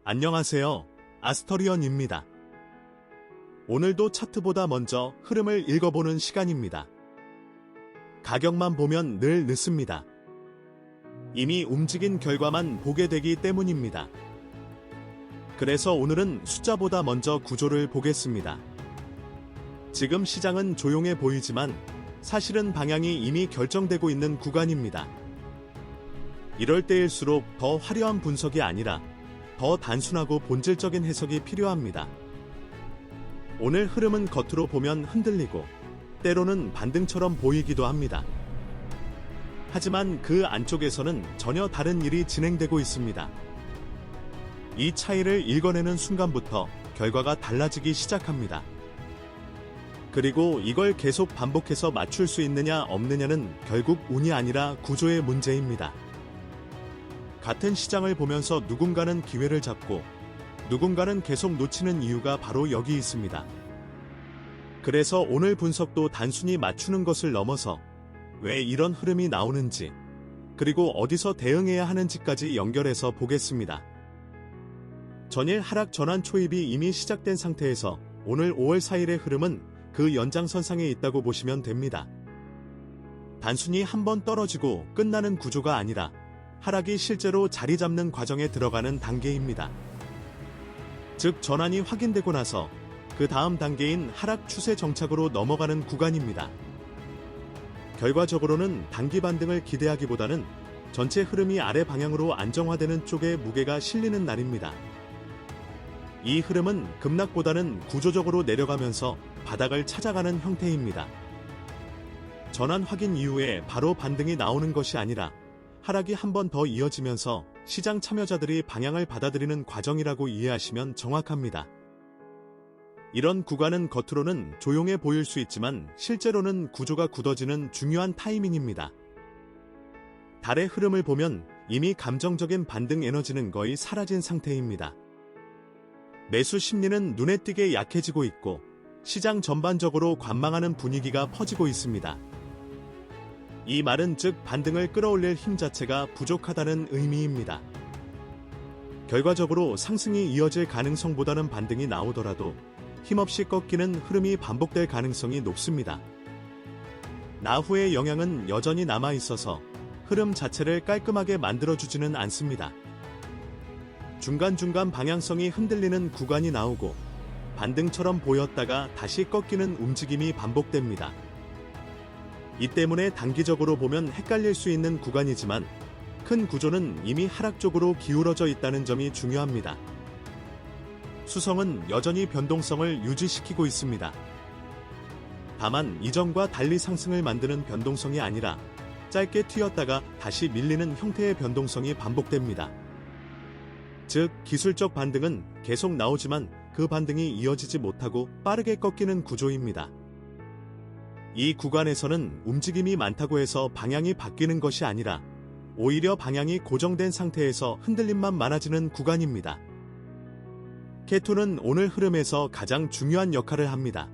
안녕하세요. 아스터리언입니다. 오늘도 차트보다 먼저 흐름을 읽어보는 시간입니다. 가격만 보면 늘 늦습니다. 이미 움직인 결과만 보게 되기 때문입니다. 그래서 오늘은 숫자보다 먼저 구조를 보겠습니다. 지금 시장은 조용해 보이지만 사실은 방향이 이미 결정되고 있는 구간입니다. 이럴 때일수록 더 화려한 분석이 아니라 더 단순하고 본질적인 해석이 필요합니다. 오늘 흐름은 겉으로 보면 흔들리고 때로는 반등처럼 보이기도 합니다. 하지만 그 안쪽에서는 전혀 다른 일이 진행되고 있습니다. 이 차이를 읽어내는 순간부터 결과가 달라지기 시작합니다. 그리고 이걸 계속 반복해서 맞출 수 있느냐 없느냐는 결국 운이 아니라 구조의 문제입니다. 같은 시장을 보면서 누군가는 기회를 잡고 누군가는 계속 놓치는 이유가 바로 여기 있습니다. 그래서 오늘 분석도 단순히 맞추는 것을 넘어서 왜 이런 흐름이 나오는지 그리고 어디서 대응해야 하는지까지 연결해서 보겠습니다. 전일 하락 전환 초입이 이미 시작된 상태에서 오늘 5월 4일의 흐름은 그 연장선상에 있다고 보시면 됩니다. 단순히 한번 떨어지고 끝나는 구조가 아니라 하락이 실제로 자리 잡는 과정에 들어가는 단계입니다. 즉 전환이 확인되고 나서 그 다음 단계인 하락 추세 정착으로 넘어가는 구간입니다. 결과적으로는 단기 반등을 기대하기보다는 전체 흐름이 아래 방향으로 안정화되는 쪽에 무게가 실리는 날입니다. 이 흐름은 급락보다는 구조적으로 내려가면서 바닥을 찾아가는 형태입니다. 전환 확인 이후에 바로 반등이 나오는 것이 아니라 하락이 한 번 더 이어지면서 시장 참여자들이 방향을 받아들이는 과정이라고 이해하시면 정확합니다. 이런 구간은 겉으로는 조용해 보일 수 있지만 실제로는 구조가 굳어지는 중요한 타이밍입니다. 달의 흐름을 보면 이미 감정적인 반등 에너지는 거의 사라진 상태입니다. 매수 심리는 눈에 띄게 약해지고 있고 시장 전반적으로 관망하는 분위기가 퍼지고 있습니다. 이 말은 즉 반등을 끌어올릴 힘 자체가 부족하다는 의미입니다. 결과적으로 상승이 이어질 가능성보다는 반등이 나오더라도 힘없이 꺾이는 흐름이 반복될 가능성이 높습니다. 나후의 영향은 여전히 남아있어서 흐름 자체를 깔끔하게 만들어주지는 않습니다. 중간중간 방향성이 흔들리는 구간이 나오고 반등처럼 보였다가 다시 꺾이는 움직임이 반복됩니다. 이 때문에 단기적으로 보면 헷갈릴 수 있는 구간이지만 큰 구조는 이미 하락 쪽으로 기울어져 있다는 점이 중요합니다. 수성은 여전히 변동성을 유지시키고 있습니다. 다만 이전과 달리 상승을 만드는 변동성이 아니라 짧게 튀었다가 다시 밀리는 형태의 변동성이 반복됩니다. 즉 기술적 반등은 계속 나오지만 그 반등이 이어지지 못하고 빠르게 꺾이는 구조입니다. 이 구간에서는 움직임이 많다고 해서 방향이 바뀌는 것이 아니라 오히려 방향이 고정된 상태에서 흔들림만 많아지는 구간입니다. K2는 오늘 흐름에서 가장 중요한 역할을 합니다.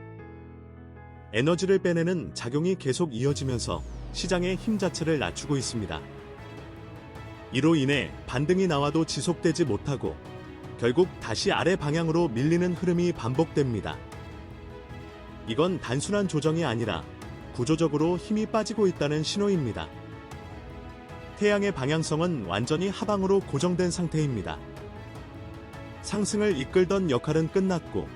에너지를 빼내는 작용이 계속 이어지면서 시장의 힘 자체를 낮추고 있습니다. 이로 인해 반등이 나와도 지속되지 못하고 결국 다시 아래 방향으로 밀리는 흐름이 반복됩니다. 이건 단순한 조정이 아니라 구조적으로 힘이 빠지고 있다는 신호입니다. 태양의 방향성은 완전히 하방으로 고정된 상태입니다. 상승을 이끌던 역할은 끝났고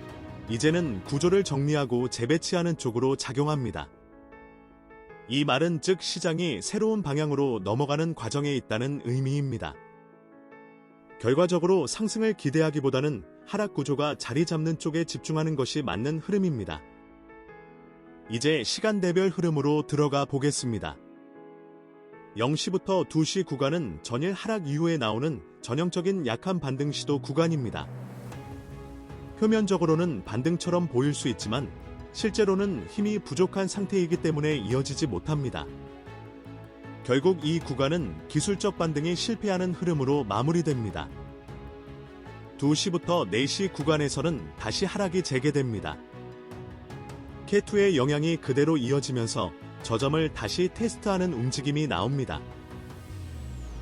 이제는 구조를 정리하고 재배치하는 쪽으로 작용합니다. 이 말은 즉 시장이 새로운 방향으로 넘어가는 과정에 있다는 의미입니다. 결과적으로 상승을 기대하기보다는 하락 구조가 자리 잡는 쪽에 집중하는 것이 맞는 흐름입니다. 이제 시간대별 흐름으로 들어가 보겠습니다. 0시부터 2시 구간은 전일 하락 이후에 나오는 전형적인 약한 반등 시도 구간입니다. 표면적으로는 반등처럼 보일 수 있지만 실제로는 힘이 부족한 상태이기 때문에 이어지지 못합니다. 결국 이 구간은 기술적 반등이 실패하는 흐름으로 마무리됩니다. 2시부터 4시 구간에서는 다시 하락이 재개됩니다. K2의 영향이 그대로 이어지면서 저점을 다시 테스트하는 움직임이 나옵니다.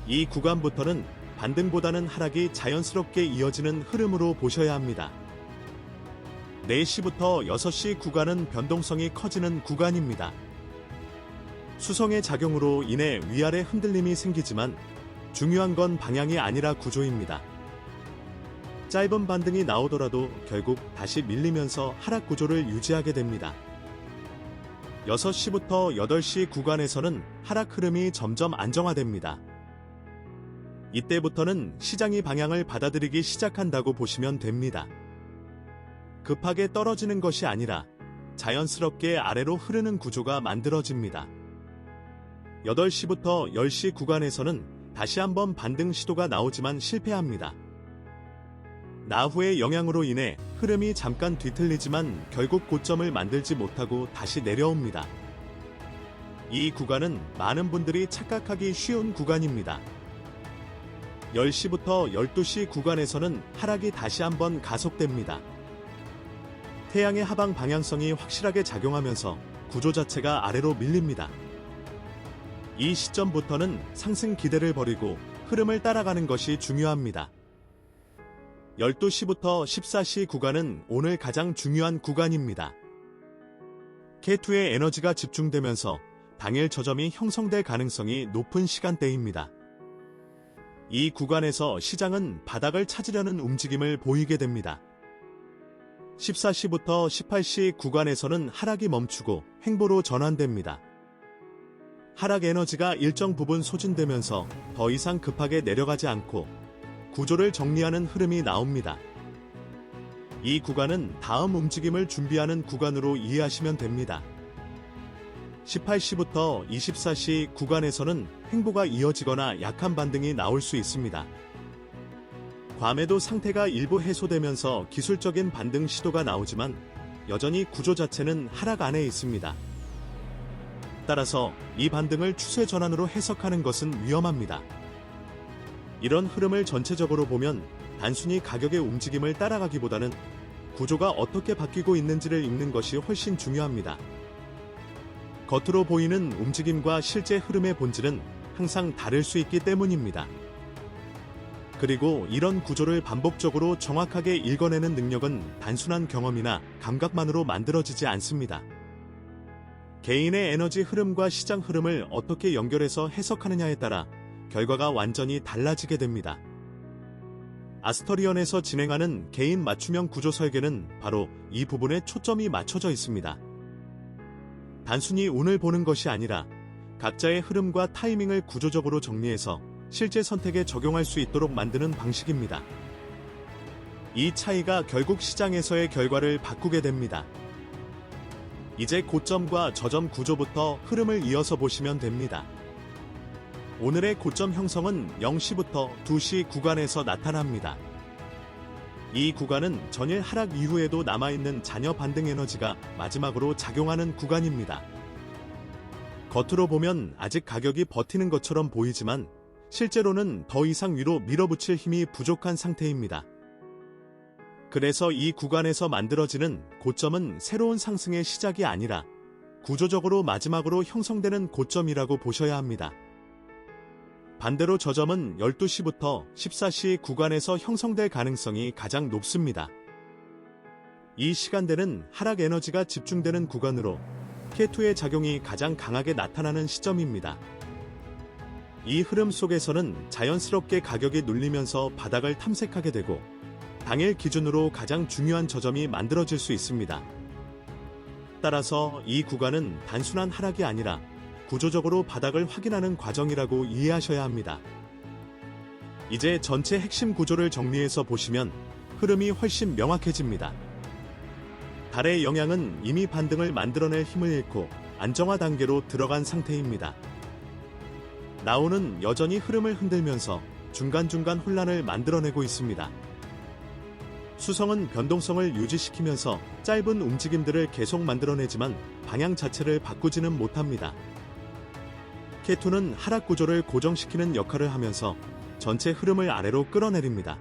이 구간부터는 반등보다는 하락이 자연스럽게 이어지는 흐름으로 보셔야 합니다. 4시부터 6시 구간은 변동성이 커지는 구간입니다. 수성의 작용으로 인해 위아래 흔들림이 생기지만 중요한 건 방향이 아니라 구조입니다. 짧은 반등이 나오더라도 결국 다시 밀리면서 하락 구조를 유지하게 됩니다. 6시부터 8시 구간에서는 하락 흐름이 점점 안정화됩니다. 이때부터는 시장이 방향을 받아들이기 시작한다고 보시면 됩니다. 급하게 떨어지는 것이 아니라 자연스럽게 아래로 흐르는 구조가 만들어집니다. 8시부터 10시 구간에서는 다시 한번 반등 시도가 나오지만 실패합니다. 나후의 영향으로 인해 흐름이 잠깐 뒤틀리지만 결국 고점을 만들지 못하고 다시 내려옵니다. 이 구간은 많은 분들이 착각하기 쉬운 구간입니다. 10시부터 12시 구간에서는 하락이 다시 한번 가속됩니다. 태양의 하방 방향성이 확실하게 작용하면서 구조 자체가 아래로 밀립니다. 이 시점부터는 상승 기대를 버리고 흐름을 따라가는 것이 중요합니다. 12시부터 14시 구간은 오늘 가장 중요한 구간입니다. K2의 에너지가 집중되면서 당일 저점이 형성될 가능성이 높은 시간대입니다. 이 구간에서 시장은 바닥을 찾으려는 움직임을 보이게 됩니다. 14시부터 18시 구간에서는 하락이 멈추고 횡보로 전환됩니다. 하락 에너지가 일정 부분 소진되면서 더 이상 급하게 내려가지 않고 구조를 정리하는 흐름이 나옵니다. 이 구간은 다음 움직임을 준비하는 구간으로 이해하시면 됩니다. 18시부터 24시 구간에서는 횡보가 이어지거나 약한 반등이 나올 수 있습니다. 과매도 상태가 일부 해소되면서 기술적인 반등 시도가 나오지만 여전히 구조 자체는 하락 안에 있습니다. 따라서 이 반등을 추세 전환으로 해석하는 것은 위험합니다. 이런 흐름을 전체적으로 보면 단순히 가격의 움직임을 따라가기보다는 구조가 어떻게 바뀌고 있는지를 읽는 것이 훨씬 중요합니다. 겉으로 보이는 움직임과 실제 흐름의 본질은 항상 다를 수 있기 때문입니다. 그리고 이런 구조를 반복적으로 정확하게 읽어내는 능력은 단순한 경험이나 감각만으로 만들어지지 않습니다. 개인의 에너지 흐름과 시장 흐름을 어떻게 연결해서 해석하느냐에 따라 결과가 완전히 달라지게 됩니다. 아스터리언에서 진행하는 개인 맞춤형 구조 설계는 바로 이 부분에 초점이 맞춰져 있습니다. 단순히 운을 보는 것이 아니라 각자의 흐름과 타이밍을 구조적으로 정리해서 실제 선택에 적용할 수 있도록 만드는 방식입니다. 이 차이가 결국 시장에서의 결과를 바꾸게 됩니다. 이제 고점과 저점 구조부터 흐름을 이어서 보시면 됩니다. 오늘의 고점 형성은 0시부터 2시 구간에서 나타납니다. 이 구간은 전일 하락 이후에도 남아있는 잔여 반등 에너지가 마지막으로 작용하는 구간입니다. 겉으로 보면 아직 가격이 버티는 것처럼 보이지만 실제로는 더 이상 위로 밀어붙일 힘이 부족한 상태입니다. 그래서 이 구간에서 만들어지는 고점은 새로운 상승의 시작이 아니라 구조적으로 마지막으로 형성되는 고점이라고 보셔야 합니다. 반대로 저점은 12시부터 14시 구간에서 형성될 가능성이 가장 높습니다. 이 시간대는 하락 에너지가 집중되는 구간으로 K2의 작용이 가장 강하게 나타나는 시점입니다. 이 흐름 속에서는 자연스럽게 가격이 눌리면서 바닥을 탐색하게 되고 당일 기준으로 가장 중요한 저점이 만들어질 수 있습니다. 따라서 이 구간은 단순한 하락이 아니라 구조적으로 바닥을 확인하는 과정이라고 이해하셔야 합니다. 이제 전체 핵심 구조를 정리해서 보시면 흐름이 훨씬 명확해집니다. 달의 영향은 이미 반등을 만들어낼 힘을 잃고 안정화 단계로 들어간 상태입니다. 나오는 여전히 흐름을 흔들면서 중간중간 혼란을 만들어내고 있습니다. 수성은 변동성을 유지시키면서 짧은 움직임들을 계속 만들어내지만 방향 자체를 바꾸지는 못합니다. K2는 하락 구조를 고정시키는 역할을 하면서 전체 흐름을 아래로 끌어내립니다.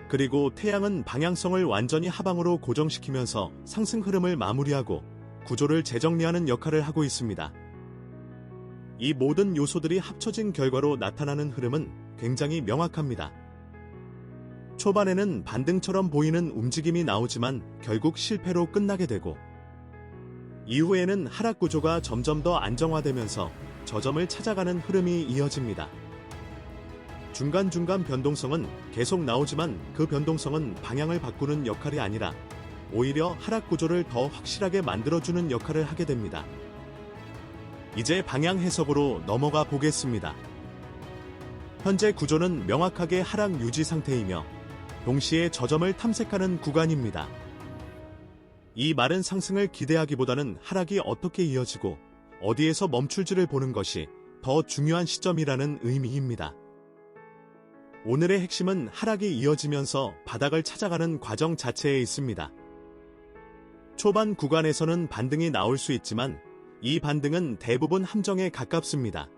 그리고 태양은 방향성을 완전히 하방으로 고정시키면서 상승 흐름을 마무리하고 구조를 재정리하는 역할을 하고 있습니다. 이 모든 요소들이 합쳐진 결과로 나타나는 흐름은 굉장히 명확합니다. 초반에는 반등처럼 보이는 움직임이 나오지만 결국 실패로 끝나게 되고, 이후에는 하락 구조가 점점 더 안정화되면서 저점을 찾아가는 흐름이 이어집니다. 중간중간 변동성은 계속 나오지만 그 변동성은 방향을 바꾸는 역할이 아니라 오히려 하락 구조를 더 확실하게 만들어주는 역할을 하게 됩니다. 이제 방향 해석으로 넘어가 보겠습니다. 현재 구조는 명확하게 하락 유지 상태이며 동시에 저점을 탐색하는 구간입니다. 이 마른 상승을 기대하기보다는 하락이 어떻게 이어지고 어디에서 멈출지를 보는 것이 더 중요한 시점이라는 의미입니다. 오늘의 핵심은 하락이 이어지면서 바닥을 찾아가는 과정 자체에 있습니다. 초반 구간에서는 반등이 나올 수 있지만 이 반등은 대부분 함정에 가깝습니다.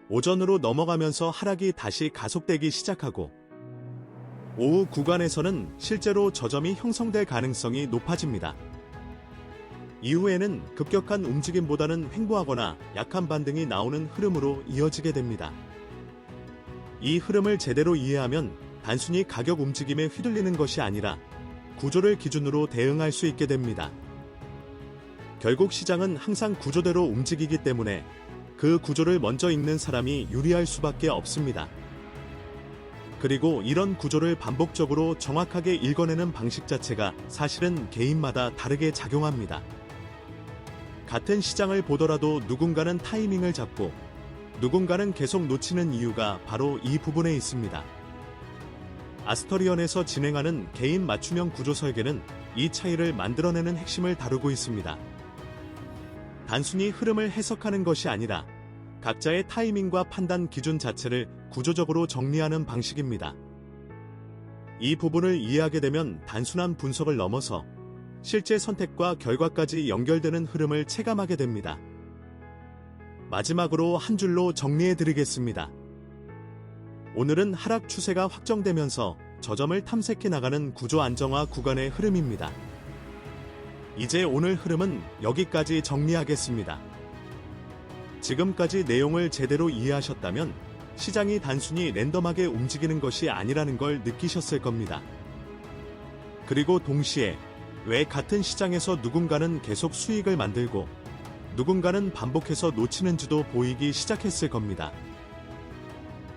오전으로 넘어가면서 하락이 다시 가속되기 시작하고 오후 구간에서는 실제로 저점이 형성될 가능성이 높아집니다. 이후에는 급격한 움직임보다는 횡보하거나 약한 반등이 나오는 흐름으로 이어지게 됩니다. 이 흐름을 제대로 이해하면 단순히 가격 움직임에 휘둘리는 것이 아니라 구조를 기준으로 대응할 수 있게 됩니다. 결국 시장은 항상 구조대로 움직이기 때문에 그 구조를 먼저 읽는 사람이 유리할 수밖에 없습니다. 그리고 이런 구조를 반복적으로 정확하게 읽어내는 방식 자체가 사실은 개인마다 다르게 작용합니다. 같은 시장을 보더라도 누군가는 타이밍을 잡고 누군가는 계속 놓치는 이유가 바로 이 부분에 있습니다. 아스터리언에서 진행하는 개인 맞춤형 구조 설계는 이 차이를 만들어내는 핵심을 다루고 있습니다. 단순히 흐름을 해석하는 것이 아니라 각자의 타이밍과 판단 기준 자체를 구조적으로 정리하는 방식입니다. 이 부분을 이해하게 되면 단순한 분석을 넘어서 실제 선택과 결과까지 연결되는 흐름을 체감하게 됩니다. 마지막으로 한 줄로 정리해드리겠습니다. 오늘은 하락 추세가 확정되면서 저점을 탐색해 나가는 구조 안정화 구간의 흐름입니다. 이제 오늘 흐름은 여기까지 정리하겠습니다. 지금까지 내용을 제대로 이해하셨다면 시장이 단순히 랜덤하게 움직이는 것이 아니라는 걸 느끼셨을 겁니다. 그리고 동시에 왜 같은 시장에서 누군가는 계속 수익을 만들고 누군가는 반복해서 놓치는지도 보이기 시작했을 겁니다.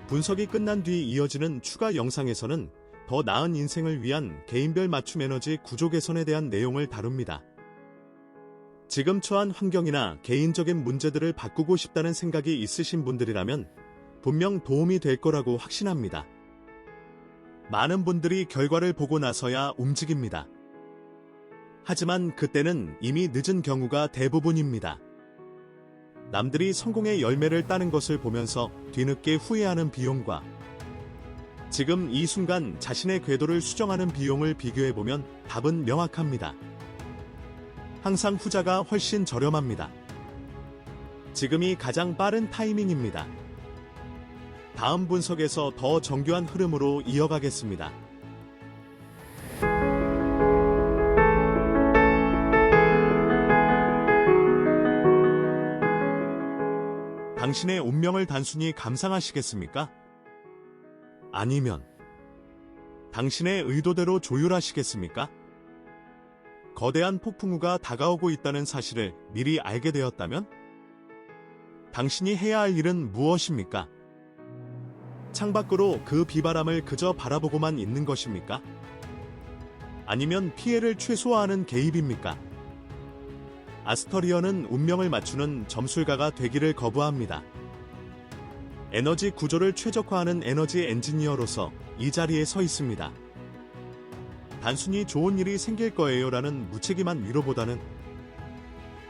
분석이 끝난 뒤 이어지는 추가 영상에서는 더 나은 인생을 위한 개인별 맞춤 에너지 구조 개선에 대한 내용을 다룹니다. 지금 처한 환경이나 개인적인 문제들을 바꾸고 싶다는 생각이 있으신 분들이라면 분명 도움이 될 거라고 확신합니다. 많은 분들이 결과를 보고 나서야 움직입니다. 하지만 그때는 이미 늦은 경우가 대부분입니다. 남들이 성공의 열매를 따는 것을 보면서 뒤늦게 후회하는 비용과 지금 이 순간 자신의 궤도를 수정하는 비용을 비교해보면 답은 명확합니다. 항상 후자가 훨씬 저렴합니다. 지금이 가장 빠른 타이밍입니다. 다음 분석에서 더 정교한 흐름으로 이어가겠습니다. 당신의 운명을 단순히 감상하시겠습니까? 아니면 당신의 의도대로 조율하시겠습니까? 거대한 폭풍우가 다가오고 있다는 사실을 미리 알게 되었다면? 당신이 해야 할 일은 무엇입니까? 창밖으로 그 비바람을 그저 바라보고만 있는 것입니까? 아니면 피해를 최소화하는 개입입니까? 아스터리언은 운명을 맞추는 점술가가 되기를 거부합니다. 에너지 구조를 최적화하는 에너지 엔지니어로서 이 자리에 서 있습니다. 단순히 좋은 일이 생길 거예요라는 무책임한 위로보다는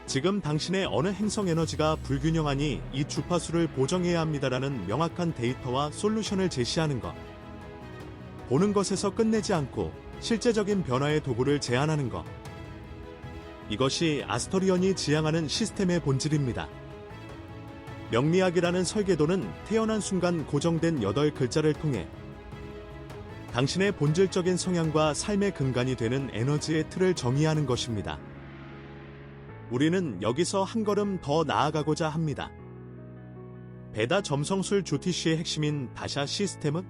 지금 당신의 어느 행성 에너지가 불균형하니 이 주파수를 보정해야 합니다라는 명확한 데이터와 솔루션을 제시하는 것. 보는 것에서 끝내지 않고 실제적인 변화의 도구를 제안하는 것. 이것이 아스터리언이 지향하는 시스템의 본질입니다. 명리학이라는 설계도는 태어난 순간 고정된 8글자를 통해 당신의 본질적인 성향과 삶의 근간이 되는 에너지의 틀을 정의하는 것입니다. 우리는 여기서 한 걸음 더 나아가고자 합니다. 배다 점성술 조티쉬의 핵심인 다샤 시스템은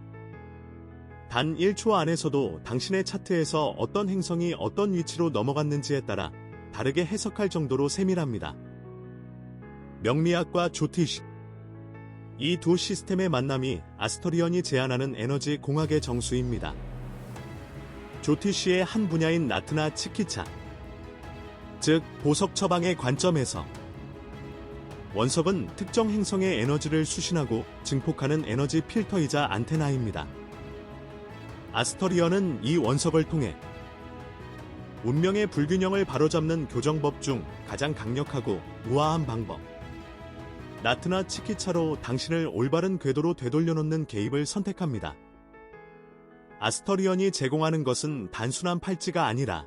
단 1초 안에서도 당신의 차트에서 어떤 행성이 어떤 위치로 넘어갔는지에 따라 다르게 해석할 정도로 세밀합니다. 명리학과 조티쉬. 이 두 시스템의 만남이 아스토리언이 제안하는 에너지 공학의 정수입니다. 조티쉬의 한 분야인 나트나 치키차, 즉 보석 처방의 관점에서 원석은 특정 행성의 에너지를 수신하고 증폭하는 에너지 필터이자 안테나입니다. 아스토리언은 이 원석을 통해 운명의 불균형을 바로잡는 교정법 중 가장 강력하고 우아한 방법, 나트나 치키차로 당신을 올바른 궤도로 되돌려놓는 개입을 선택합니다. 아스토리언이 제공하는 것은 단순한 팔찌가 아니라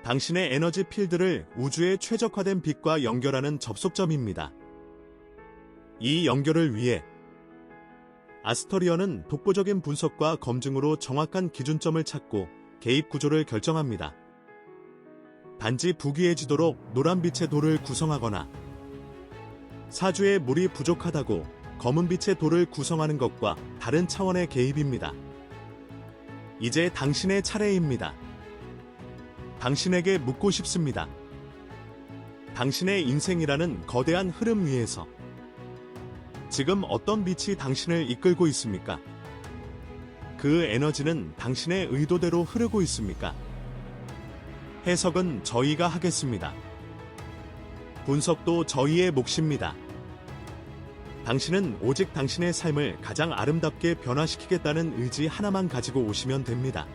당신의 에너지 필드를 우주의 최적화된 빛과 연결하는 접속점입니다. 이 연결을 위해 아스토리언은 독보적인 분석과 검증으로 정확한 기준점을 찾고 개입 구조를 결정합니다. 단지 부귀해지도록 노란빛의 돌을 구성하거나 사주에 물이 부족하다고 검은빛의 돌을 구성하는 것과 다른 차원의 개입입니다. 이제 당신의 차례입니다. 당신에게 묻고 싶습니다. 당신의 인생이라는 거대한 흐름 위에서 지금 어떤 빛이 당신을 이끌고 있습니까? 그 에너지는 당신의 의도대로 흐르고 있습니까? 해석은 저희가 하겠습니다. 분석도 저희의 몫입니다. 당신은 오직 당신의 삶을 가장 아름답게 변화시키겠다는 의지 하나만 가지고 오시면 됩니다.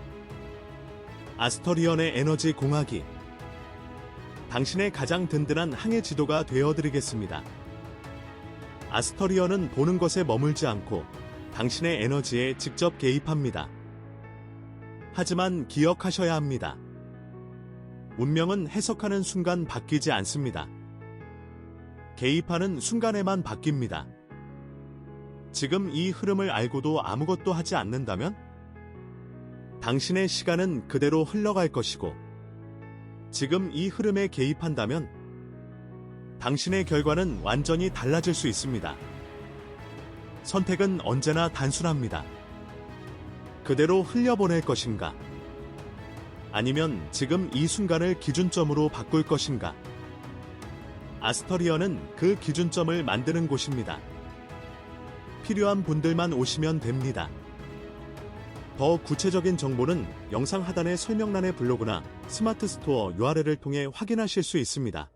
아스토리언의 에너지 공학이 당신의 가장 든든한 항해 지도가 되어드리겠습니다. 아스토리언은 보는 것에 머물지 않고 당신의 에너지에 직접 개입합니다. 하지만 기억하셔야 합니다. 운명은 해석하는 순간 바뀌지 않습니다. 개입하는 순간에만 바뀝니다. 지금 이 흐름을 알고도 아무것도 하지 않는다면 당신의 시간은 그대로 흘러갈 것이고, 지금 이 흐름에 개입한다면 당신의 결과는 완전히 달라질 수 있습니다. 선택은 언제나 단순합니다. 그대로 흘려보낼 것인가? 아니면 지금 이 순간을 기준점으로 바꿀 것인가? 아스토리언은 그 기준점을 만드는 곳입니다. 필요한 분들만 오시면 됩니다. 더 구체적인 정보는 영상 하단의 설명란의 블로그나 스마트 스토어 URL을 통해 확인하실 수 있습니다.